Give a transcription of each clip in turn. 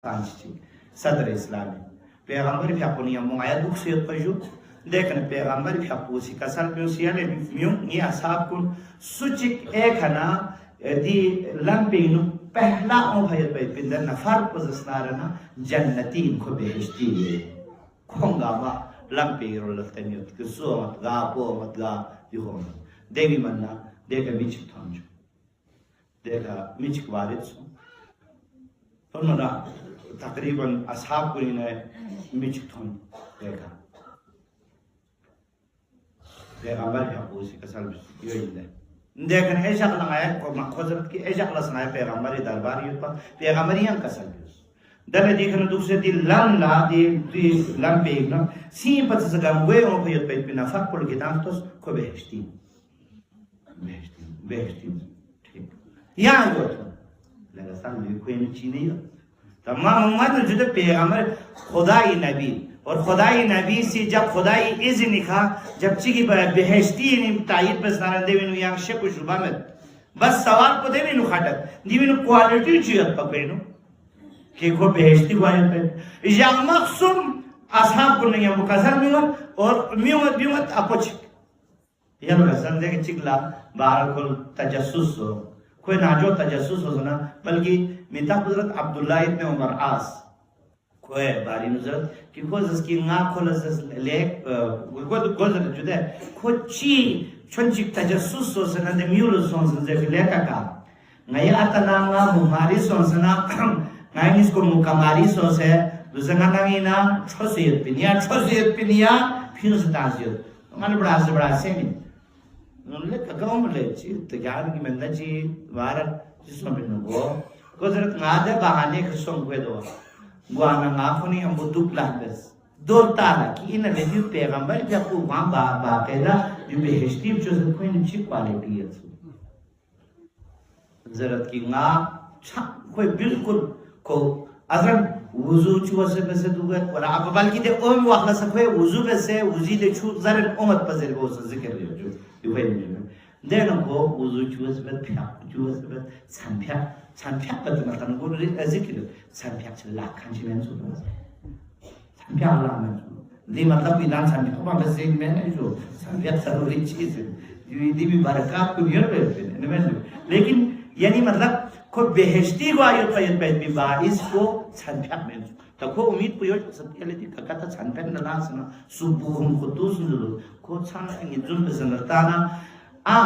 सदर इस्लामी पैगंबर फियापुनी मुआया दुख से पजु देखने पैगंबर फियापु सी कसर पे उसियाले म्यू नि असाब कुन सुचिक एक हना दी लंपे नु पहला ओ भय पे पिंदर नफर पजस्नारना जन्नती को बेहश्ती खोंगा मा लंपे रो लगते नि कि सो मत गा पो मत गा दिहो देवी मन्ना देखा मिच थंजो देखा मिच वारिस तो मना तकरीबन असहाब को ने मिचथोन देखा पैगंबर का पूसी कसल यो इंदे देखन ऐसा लगाया को मखजरत की ऐसा क्लास ना पैगंबर दरबार यो पर पैगंबरियां कसल दर देखन दूसरे दिन लम ला दी लम पे न सी पत सगम वे ओ पे पे बिना फक पर गिदाम तो को बेहश्ती ठीक या यो लगा सन भी कोई चीनी यो तमाम उम्मत जुदे पैगंबर खुदाई नबी और खुदाई नबी से जब खुदाई इज़्न खा जब चिकी बेहश्ती ने तायद बस नारन देविनु yang शक शुबा में बस सवाल को देविनु खाटक देविनु क्वालिटी चियत पकड़ेनु कि को बेहश्ती वाले पे या मखसुम असहाब को नहीं मुकसर मिवत और मिवत अपोच या मकसर दे के चिकला बाहर को तजस्सुस हो कोई नाजो तजस्सुस हो ना बल्कि मिता हजरत अब्दुल्लाह इब्न उमर आस कोई बारी नजरत कि को जसकी ना खोलस ले गोजर जुदे को ची छंची तजस्सुस हो सना दे म्यूल सोंस दे लेका का नया अतना ना मुमारी सोंसना ngai is ko mukamari so se dusanga nangina chosiyet pinia phinu stasio man bra se ni non le ka gom le chi te gan ki menda chi war jiso bin go gozrat ngade bahane khsong kwe do guana nga khoni am buduk landes dorta la ki ina le yu pegambar ja ku ba kaida yu beheshtim cho ko in chi quality है जरूरत की ना कोई बिल्कुल को अगर वुजू चुवा से पैसे दुगे और आप बल्कि दे ओम वाखला सफे वुजू पे से वुजी दे छु जरन उमत पजर को जिक्र ले जो युवे दे न को वुजू चुवा से फ्या चुवा से छानफ्या पत मतन को जिक्र छानफ्या छ लाख खान में सु छानफ्या ला में दे मतलब इलान छानफ्या को बस से में जो छानफ्या जरूरी चीज है ये दी भी बरकत को यर पे लेकिन यानी मतलब को बेहश्ती को आयु तयत पे भी बाइस को छनफ्याक में तो को उम्मीद पुयो सत्य लेती कका छनफ्याक न लास न सुबुह को तो सुन को छन अंग जुन पे जनताना आ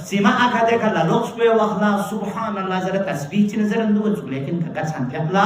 सीमा आका देखा ला लोक्स पे वखला सुभान अल्लाह जरा तस्बीह चिन जरा नु लेकिन कका छनफ्याक ला